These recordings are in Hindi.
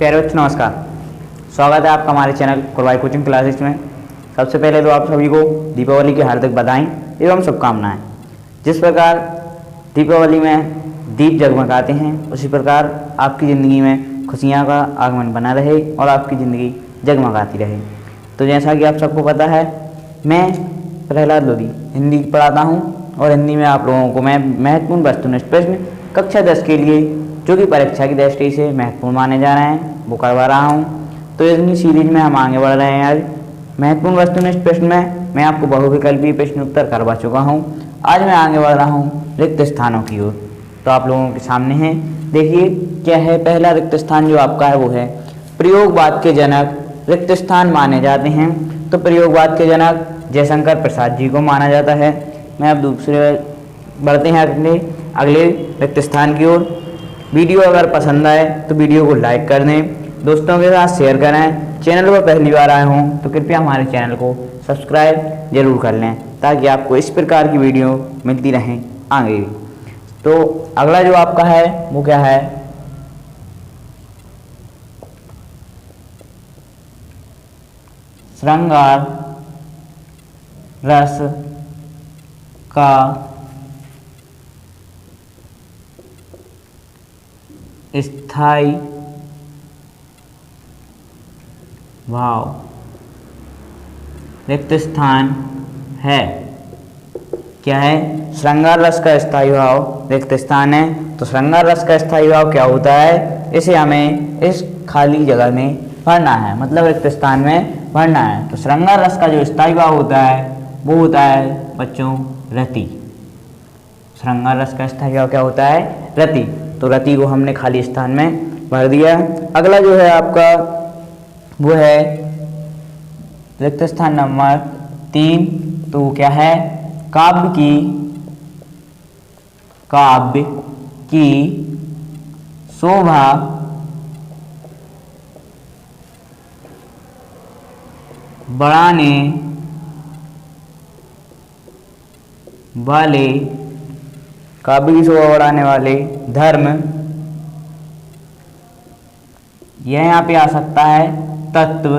प्यारे बच्चों नमस्कार। स्वागत है आपका हमारे चैनल कुरवाई कोचिंग क्लासेस में। सबसे पहले तो आप सभी को दीपावली की हार्दिक बधाई एवं शुभकामनाएं। जिस प्रकार दीपावली में दीप जगमगाते हैं उसी प्रकार आपकी ज़िंदगी में खुशियां का आगमन बना रहे और आपकी ज़िंदगी जगमगाती रहे। तो जैसा कि आप सबको पता है, मैं प्रहलाद लोधी हिंदी पढ़ाता हूँ और हिंदी में आप लोगों को मैं महत्वपूर्ण वस्तुनिष्ठ प्रश्न कक्षा 10 के लिए जो कि परीक्षा की दृष्टि से महत्वपूर्ण माने जा रहे हैं वो करवा रहा हूँ। तो इतनी सीरीज में हम आगे बढ़ रहे हैं। आज महत्वपूर्ण वस्तुनिष्ठ प्रश्न में मैं आपको बहुविकल्पी प्रश्न उत्तर करवा चुका हूँ। आज मैं आगे बढ़ रहा हूँ रिक्त स्थानों की ओर। तो आप लोगों के सामने है, देखिए क्या है। पहला रिक्त स्थान जो आपका है वो है प्रयोगवाद के जनक रिक्त स्थान माने जाते हैं। तो प्रयोगवाद के जनक जयशंकर प्रसाद जी को माना जाता है। मैं अब दूसरे बढ़ते हैं अगले रिक्त स्थान की ओर। वीडियो अगर पसंद आए तो वीडियो को लाइक कर दें, दोस्तों के साथ शेयर करें। चैनल पर पहली बार आए हों तो कृपया हमारे चैनल को सब्सक्राइब जरूर कर लें ताकि आपको इस प्रकार की वीडियो मिलती रहें आगे। तो अगला जो आपका है वो क्या है, श्रृंगार रस का स्थायी भाव रिक्त स्थान है। क्या है? श्रृंगार रस का स्थायी भाव रिक्त स्थान है। तो श्रृंगार रस का स्थायी भाव क्या होता है, इसे हमें इस खाली जगह में भरना है, मतलब रिक्त स्थान में भरना है। तो श्रृंगार रस का जो स्थायी भाव होता है वो होता है बच्चों रति। श्रृंगार रस का स्थायी भाव क्या होता है? रति। तो रति को हमने खाली स्थान में भर दिया। अगला जो है आपका वो है रिक्त स्थान नंबर 3। तो वो क्या है? काव्य की शोभा बढ़ाने वाले काव्य की शोभा बढ़ाने वाले धर्म, यह यहाँ पे आ सकता है तत्व,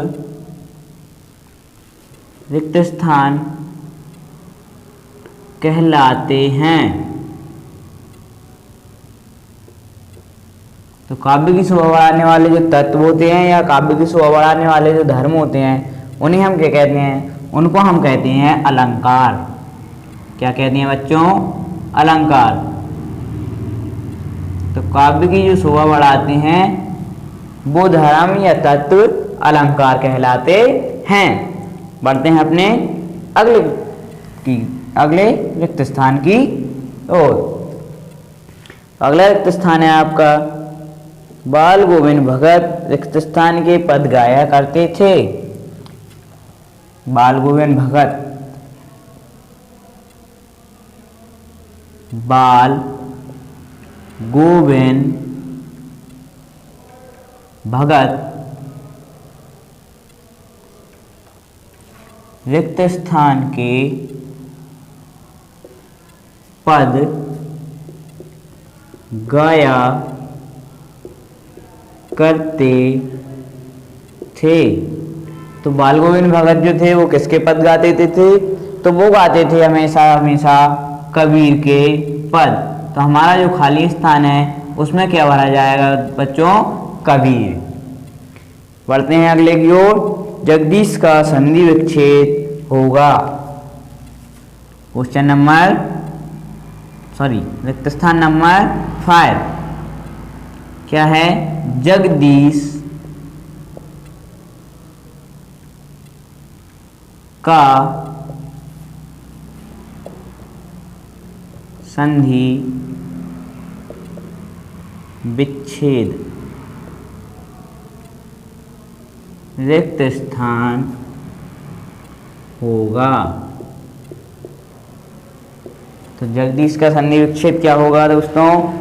रिक्त स्थान कहलाते हैं। तो काव्य की शोभा बढ़ाने वाले जो तत्व होते हैं या काव्य की शोभा बढ़ाने वाले जो धर्म होते हैं उन्हें हम क्या कहते हैं? उनको हम कहते हैं अलंकार। क्या कहते हैं बच्चों? अलंकार। तो काव्य की जो शोभा बढ़ाते हैं वो धर्म या तत्व अलंकार कहलाते हैं। बढ़ते हैं अपने अगले रिक्त स्थान की ओर। अगला रिक्त स्थान है आपका बाल गोविंद भगत रिक्त स्थान के पद गाया करते थे। बाल गोविंद भगत, बाल गोविंद भगत रिक्त स्थान के पद गाया करते थे। तो बाल गोविंद भगत जो थे वो किसके पद गाते थे? तो वो गाते थे हमेशा कबीर के पद। तो हमारा जो खाली स्थान है उसमें क्या भरा जाएगा बच्चों? कबीर। बढ़ते हैं अगले की ओर। जगदीश का संधि विच्छेद होगा। क्वेश्चन नंबर रिक्त स्थान नंबर 5 क्या है? जगदीश का संधि विच्छेद रिक्त स्थान होगा। तो जगदीश का संधि विच्छेद क्या होगा दोस्तों?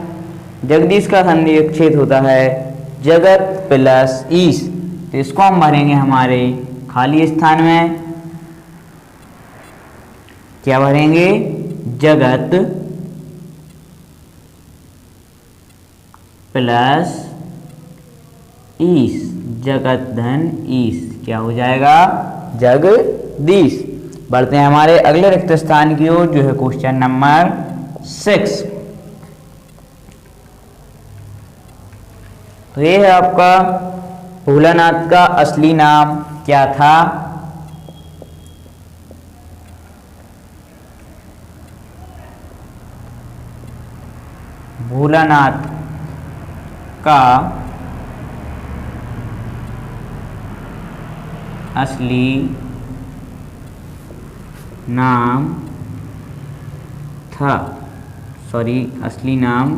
जगदीश का संधि विच्छेद होता है जगत प्लस ईश। तो इसको हम भरेंगे हमारे खाली स्थान में। क्या भरेंगे? जगत प्लस ईश, जगधन ईश, क्या हो जाएगा? जगदीश। बढ़ते हैं हमारे अगले रिक्त स्थान की ओर, जो है क्वेश्चन नंबर 6। तो ये है आपका भोलानाथ का असली नाम क्या था? भोलानाथ का असली नाम था, असली नाम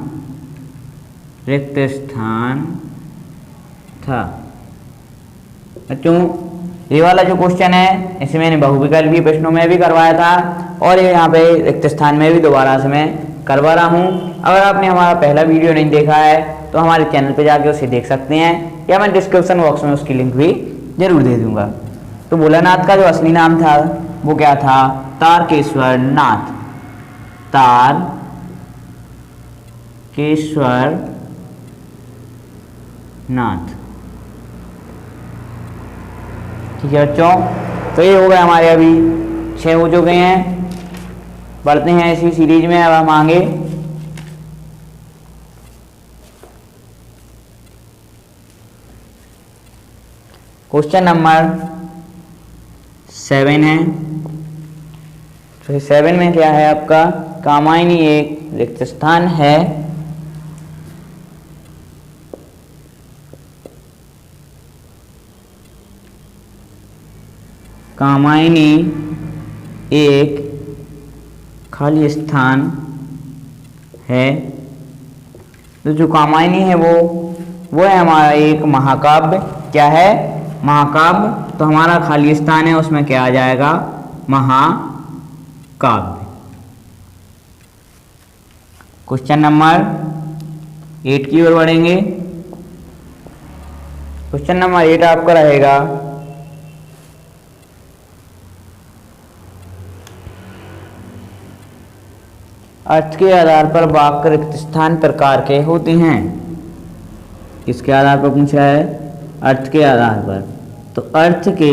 रिक्त स्थान था। बच्चों ये वाला जो क्वेश्चन है इसे मैंने बहुविकल्पीय प्रश्नों में भी करवाया था और ये यहाँ पे रिक्त स्थान में भी दोबारा से मैं करवा रहा हूँ। अगर आपने हमारा पहला वीडियो नहीं देखा है तो हमारे चैनल पे जाके उसे देख सकते हैं, या मैं डिस्क्रिप्शन बॉक्स में उसकी लिंक भी जरूर दे दूंगा। तो भोलानाथ का जो असली नाम था वो क्या था? तारकेश्वर नाथ। तारकेश्वर नाथ। ठीक है बच्चों, तो ये हो गए हमारे अभी 6 हो चुके हैं। बढ़ते हैं इसी सीरीज में अब हम आगे। क्वेश्चन नंबर 7 है। तो 7 में क्या है आपका? कामायनी एक रिक्त स्थान है। कामायनी एक खाली स्थान है। तो जो कामायनी है वो है हमारा एक महाकाव्य। क्या है? महाकाव्य। तो हमारा खाली स्थान है उसमें क्या आ जाएगा? महाकाव्य। क्वेश्चन नंबर 8 की ओर बढ़ेंगे। क्वेश्चन नंबर 8 आपका रहेगा अर्थ के आधार पर वाक्य रिक्त स्थान प्रकार के होते हैं। किसके आधार पर पूछा है? अर्थ के आधार पर। तो अर्थ के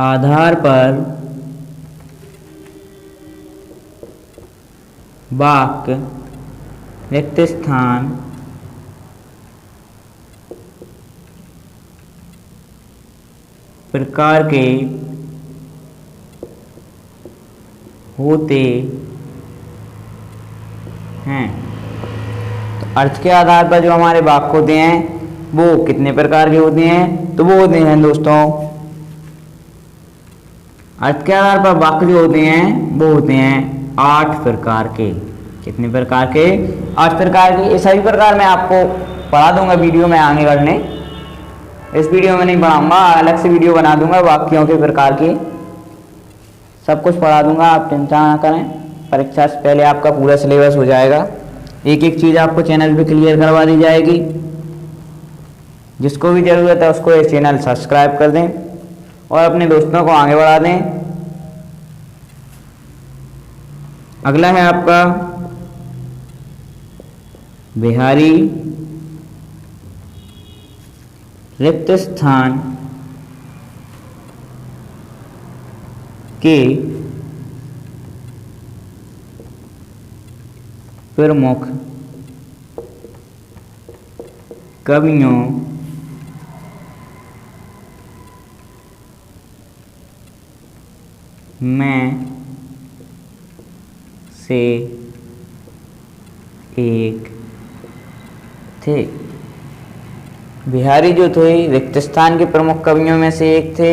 आधार पर वाक्य रिक्त स्थान प्रकार के होते हैं। तो अर्थ के आधार पर जो हमारे वाक्य होते हैं वो कितने प्रकार के होते हैं? तो वो होते हैं दोस्तों, अर्थ के आधार पर वाक्य जो होते हैं वो होते हैं 8 प्रकार के। कितने प्रकार के? 8 प्रकार के। ये सभी प्रकार मैं आपको पढ़ा दूंगा वीडियो में आगे बढ़ने। इस वीडियो में नहीं पढ़ाऊंगा, अलग से वीडियो बना दूंगा वाक्यों के प्रकार के, सब कुछ पढ़ा दूंगा। आप चिंता ना करें, परीक्षा से पहले आपका पूरा सिलेबस हो जाएगा। एक एक चीज़ आपको चैनल पे क्लियर करवा दी जाएगी। जिसको भी ज़रूरत है उसको ये चैनल सब्सक्राइब कर दें और अपने दोस्तों को आगे बढ़ा दें। अगला है आपका बिहारी रिक्त स्थान के प्रमुख कवियों में से एक थे। बिहारी जो थे रिक्त स्थान के प्रमुख कवियों में से एक थे।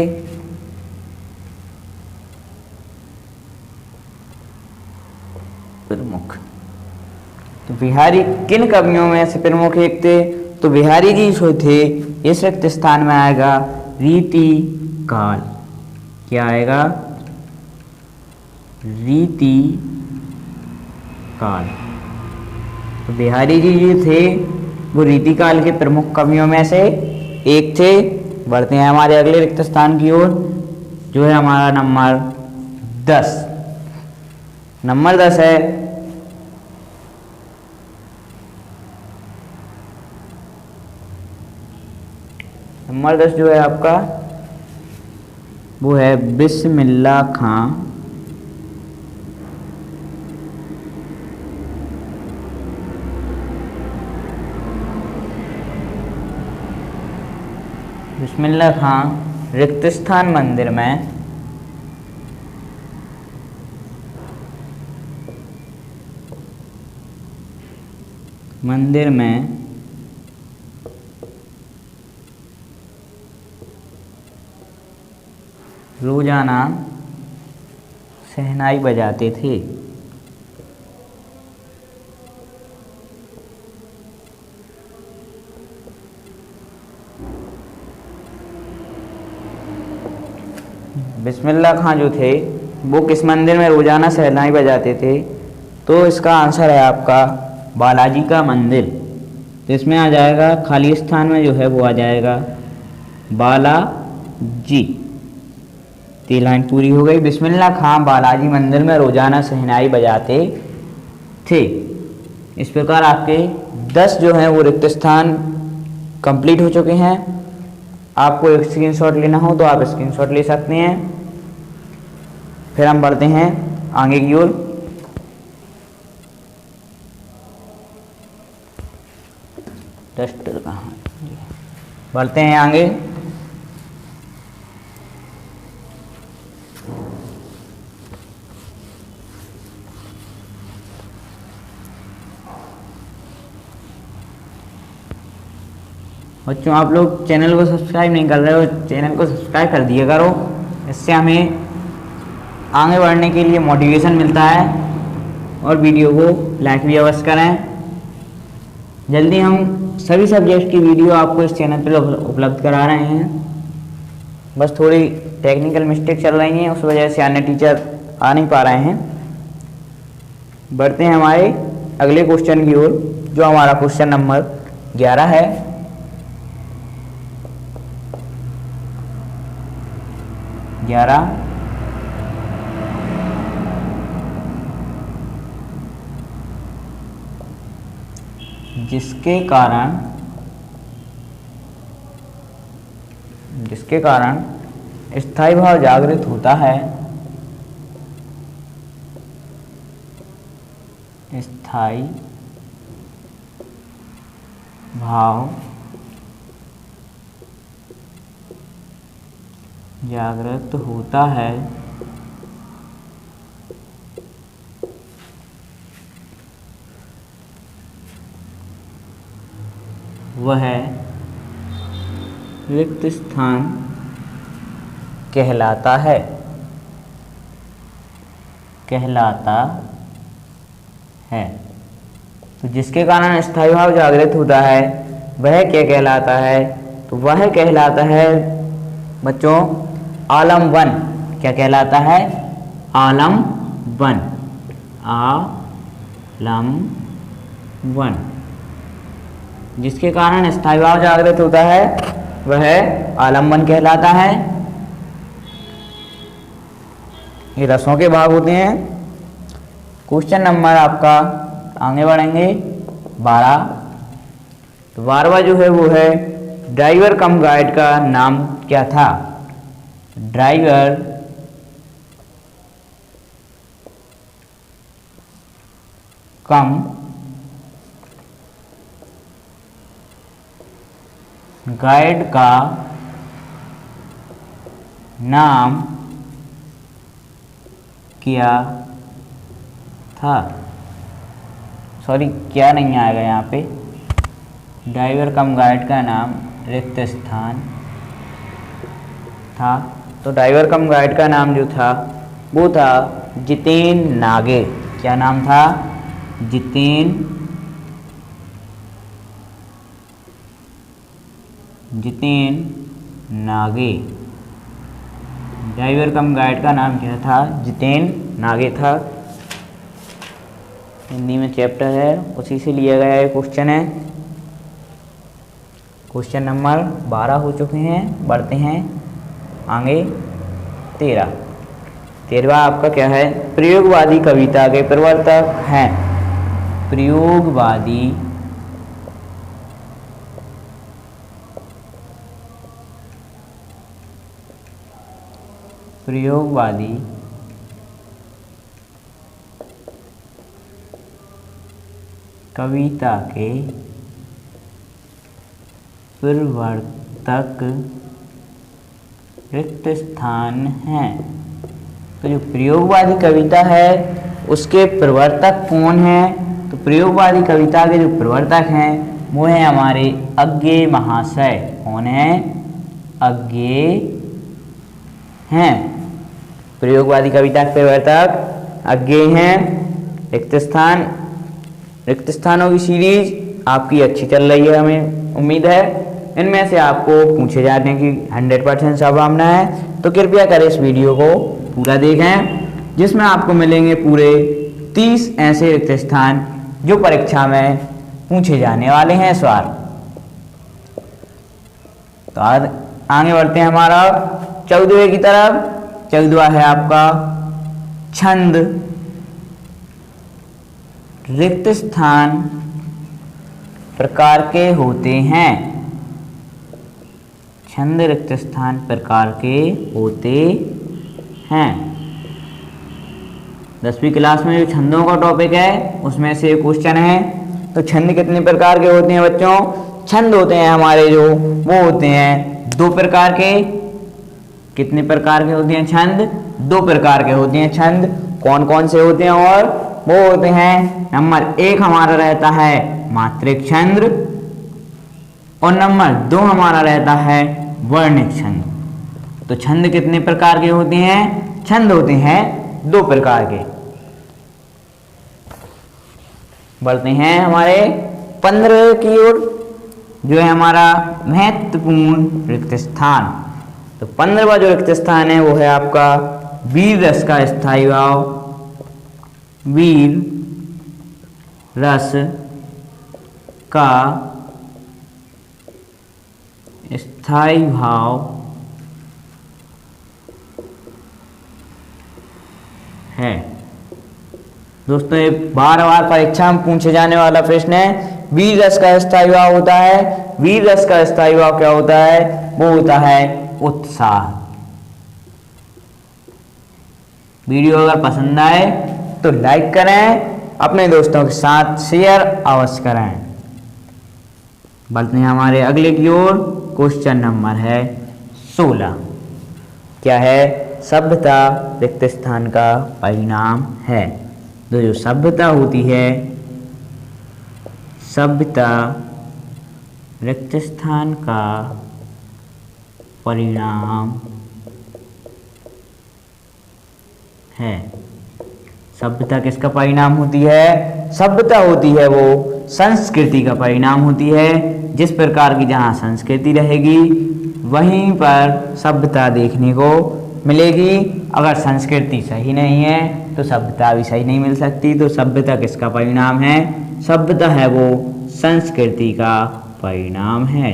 प्रमुख, तो बिहारी किन कवियों में से प्रमुख एक थे? तो बिहारी जी जो थे इस रिक्त स्थान में आएगा रीति काल। क्या आएगा? रीति काल। तो बिहारी जी जो थे वो रीति काल के प्रमुख कवियों में से एक थे। बढ़ते हैं हमारे अगले रिक्त स्थान की ओर, जो है हमारा नंबर 10। नंबर 10 है नंबर 10 जो है आपका वो है बिस्मिल्लाह खां रिक्त स्थान मंदिर में रोजाना शहनाई बजाते थे। बिस्मिल्लाह खां जो थे वो किस मंदिर में रोजाना शहनाई बजाते थे? तो इसका आंसर है आपका बालाजी का मंदिर। तो इसमें आ जाएगा खाली स्थान में जो है वो आ जाएगा बालाजी। तो लाइन पूरी हो गई। बिस्मिल्लाह खां बालाजी मंदिर में रोजाना शहनाई बजाते थे। इस प्रकार आपके 10 जो हैं वो रिक्त स्थान कंप्लीट हो चुके हैं। आपको एक स्क्रीनशॉट लेना हो तो आप स्क्रीनशॉट ले सकते हैं। फिर हम बढ़ते हैं आगे की ओर। डस्टर कहाँ? बढ़ते हैं आगे। बच्चों आप लोग चैनल को सब्सक्राइब नहीं कर रहे हो, चैनल को सब्सक्राइब कर दिया करो। इससे हमें आगे बढ़ने के लिए मोटिवेशन मिलता है। और वीडियो को लाइक भी अवश्य करें। जल्दी हम सभी सब्जेक्ट की वीडियो आपको इस चैनल पर उपलब्ध करा रहे हैं। बस थोड़ी टेक्निकल मिस्टेक चल रही हैं, उस वजह से अन्य टीचर आ नहीं पा रहे हैं। बढ़ते हैं हमारे अगले क्वेश्चन की ओर, जो हमारा क्वेश्चन नंबर 11 है। जिसके कारण स्थायी भाव जागृत होता है, स्थायी भाव जागृत होता है, वह रिक्त स्थान कहलाता है। तो जिसके कारण स्थायी भाव जागृत होता है वह क्या कहलाता है? तो वह कहलाता है बच्चों आलम 1। क्या कहलाता है? आलम 1। आलम 1। जिसके कारण स्थायी भाव जागृत होता है वह आलम 1 कहलाता है। ये रसों के भाग होते हैं। क्वेश्चन नंबर आपका आगे बढ़ेंगे 12। तो 12वां जो है वो है ड्राइवर कम गाइड का नाम क्या था? ड्राइवर कम गाइड का नाम क्या था? सॉरी, क्या नहीं आएगा यहाँ पे। ड्राइवर कम गाइड का नाम रिक्त स्थान था। तो ड्राइवर कम गाइड का नाम जो था वो था जितेन नागे। क्या नाम था? जितेन नागे। ड्राइवर कम गाइड का नाम क्या था? जितेन नागे था। हिंदी में चैप्टर है, उसी से लिया गया ये क्वेश्चन है। क्वेश्चन नंबर 12 हो चुके हैं। बढ़ते हैं आगे 13। 13वां आपका क्या है? प्रयोगवादी कविता के प्रवर्तक हैं। प्रयोगवादी प्रयोगवादी कविता के प्रवर्तक रिक्त स्थान हैं। तो जो प्रयोगवादी कविता है उसके प्रवर्तक कौन हैं? तो प्रयोगवादी कविता के जो प्रवर्तक हैं वो हैं हमारे अज्ञेय महाशय। कौन है? अज्ञेय हैं। प्रयोगवादी कविता के प्रवर्तक अज्ञेय हैं। रिक्त स्थानों की सीरीज आपकी अच्छी चल रही है, हमें उम्मीद है इनमें से आपको पूछे जाने की 100% संभावना है। तो कृपया करें इस वीडियो को पूरा देखें, जिसमें आपको मिलेंगे पूरे 30 ऐसे रिक्त स्थान जो परीक्षा में पूछे जाने वाले हैं इस बार। तो आगे बढ़ते हैं हमारा 14वें की तरफ। 14वां है आपका छंद। रिक्त स्थान प्रकार के होते हैं। छंद रिक्त स्थान प्रकार के होते हैं। 10वीं क्लास में जो छंदों का टॉपिक है उसमें से क्वेश्चन है। तो छंद कितने प्रकार के होते हैं बच्चों? छंद होते हैं हमारे जो वो होते हैं 2 प्रकार के। कितने प्रकार के होते हैं छंद? 2 प्रकार के होते हैं छंद। कौन कौन से होते हैं? और वो होते हैं, नंबर 1 हमारा रहता है मात्रिक छंद और नंबर 2 हमारा रहता है वर्णिक छंद। तो छंद कितने प्रकार के होते हैं? छंद होते हैं 2 प्रकार के। बढ़ते हैं हमारे 15 की ओर, जो है हमारा महत्वपूर्ण रिक्त स्थान। तो 15वां जो रिक्त स्थान है वो है आपका वीर रस का स्थायी भाव। वीर रस का स्थायी भाव है। दोस्तों ये बार परीक्षा में पूछे जाने वाला प्रश्न है। वीर रस का स्थायी भाव होता है। वीर रस का स्थायी भाव क्या होता है? वो होता है उत्साह। वीडियो अगर पसंद आए तो लाइक करें, अपने दोस्तों के साथ शेयर अवश्य करें। बढ़ते हैं हमारे अगले की ओर। क्वेश्चन नंबर है 16। क्या है? सभ्यता रिक्त स्थान का परिणाम है। तो जो सभ्यता होती है, सभ्यता रिक्त स्थान का परिणाम है। सभ्यता किसका परिणाम होती है? सभ्यता होती है वो संस्कृति का परिणाम होती है। जिस प्रकार की जहाँ संस्कृति रहेगी वहीं पर सभ्यता देखने को मिलेगी। अगर संस्कृति सही नहीं है तो सभ्यता भी सही नहीं मिल सकती। तो सभ्यता किसका परिणाम है? सभ्यता है वो संस्कृति का परिणाम है।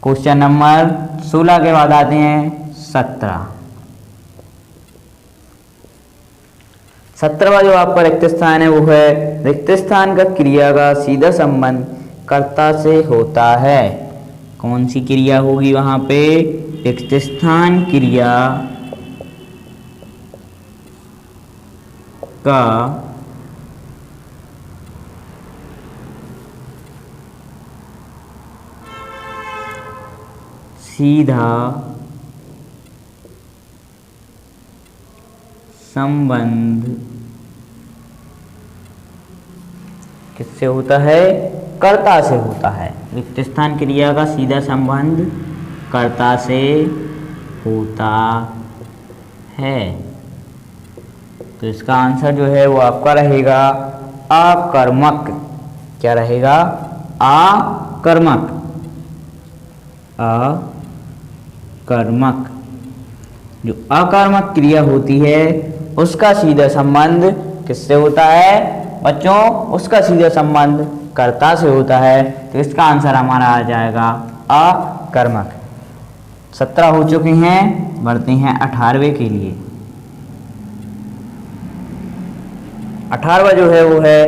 क्वेश्चन नंबर 16 के बाद आते हैं 17। 17वां जो आपका रिक्त स्थान है वो है रिक्त स्थान का क्रिया का सीधा संबंध कर्ता से होता है। कौन सी क्रिया होगी वहां पे? रिक्त स्थान क्रिया का सीधा संबंध किससे होता है? कर्ता से होता है। रिक्त स्थान क्रिया का सीधा संबंध कर्ता से होता है। तो इसका आंसर जो है वो आपका रहेगा आकर्मक। क्या रहेगा? आकर्मक। आकर्मक। जो आकर्मक क्रिया होती है उसका सीधा संबंध किससे होता है बच्चों? उसका सीधा संबंध कर्ता से होता है। तो इसका आंसर हमारा आ जाएगा आकर्मक। 17 हो चुके हैं। बढ़ते हैं 18वें के लिए। 18वां जो है वो है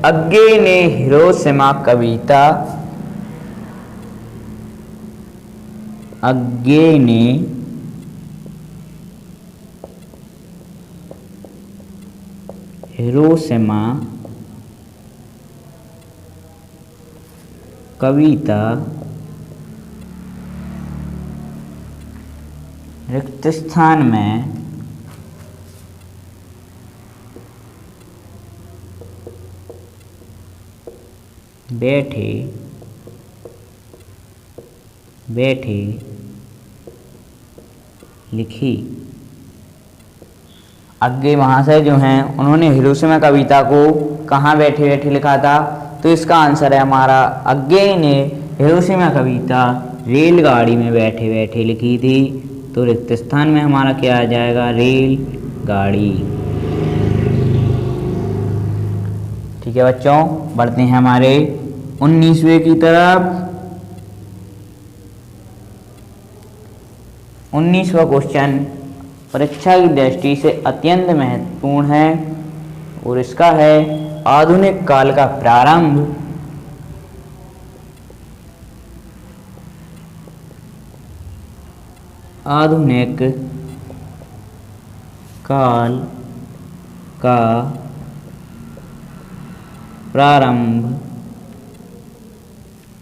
अज्ञेय ने हिरोशिमा कविता अज्ञे ने हिरोशिमा कविता रिक्त स्थान में बैठे बैठे लिखी। अज्ञे महाशय जो हैं उन्होंने हिरोशिमा कविता को कहाँ बैठे बैठे लिखा था? तो इसका आंसर है हमारा, अज्ञे ने हिरोशिमा कविता रेलगाड़ी में बैठे बैठे लिखी थी। तो रिक्त स्थान में हमारा क्या आ जाएगा? रेलगाड़ी। ठीक है बच्चों, बढ़ते हैं हमारे 19वें की तरफ। 19वां क्वेश्चन परीक्षा की दृष्टि से अत्यंत महत्वपूर्ण है और इसका है आधुनिक काल का प्रारंभ। आधुनिक काल का प्रारंभ।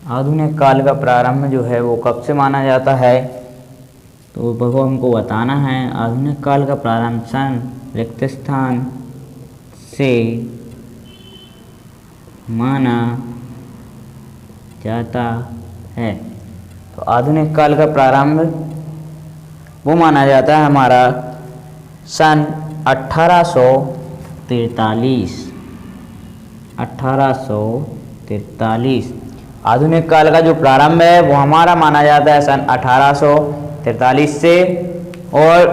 आधुनिक काल का प्रारंभ जो है वो कब से माना जाता है? तो वो हमको बताना है। आधुनिक काल का प्रारंभ सन रिक्त स्थान से माना जाता है। तो आधुनिक काल का प्रारंभ वो माना जाता है हमारा सन 1843। 1843 आधुनिक काल का जो प्रारंभ है वो हमारा माना जाता है सन 1843 से। और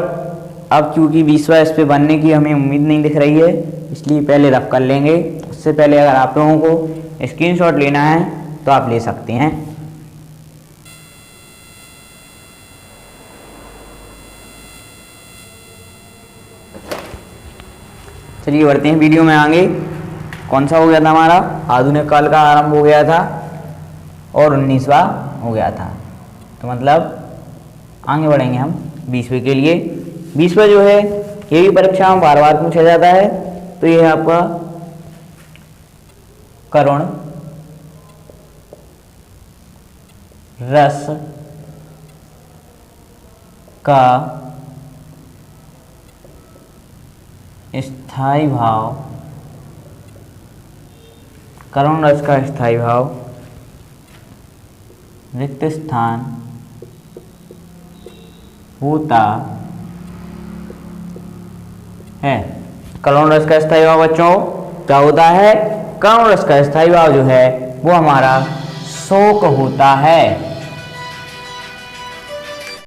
अब चूँकि 20वां इस पे बनने की हमें उम्मीद नहीं दिख रही है, इसलिए पहले रफ कर लेंगे। उससे पहले अगर आप लोगों को स्क्रीनशॉट लेना है तो आप ले सकते हैं। चलिए बढ़ते हैं वीडियो में आगे। कौन सा हो गया था हमारा? आधुनिक काल का आरंभ हो गया था और 19वां हो गया था। तो मतलब आगे बढ़ेंगे हम 20वें के लिए। 20वां जो है ये भी परीक्षा में बार बार पूछा जाता है। तो ये है आपका करुण रस का स्थायी भाव। करुण रस का स्थायी भाव रिक्त स्थान होता है। करुण रस का स्थायी भाव बच्चों क्या होता है? करुण रस का स्थायी भाव जो है वो हमारा शोक होता है।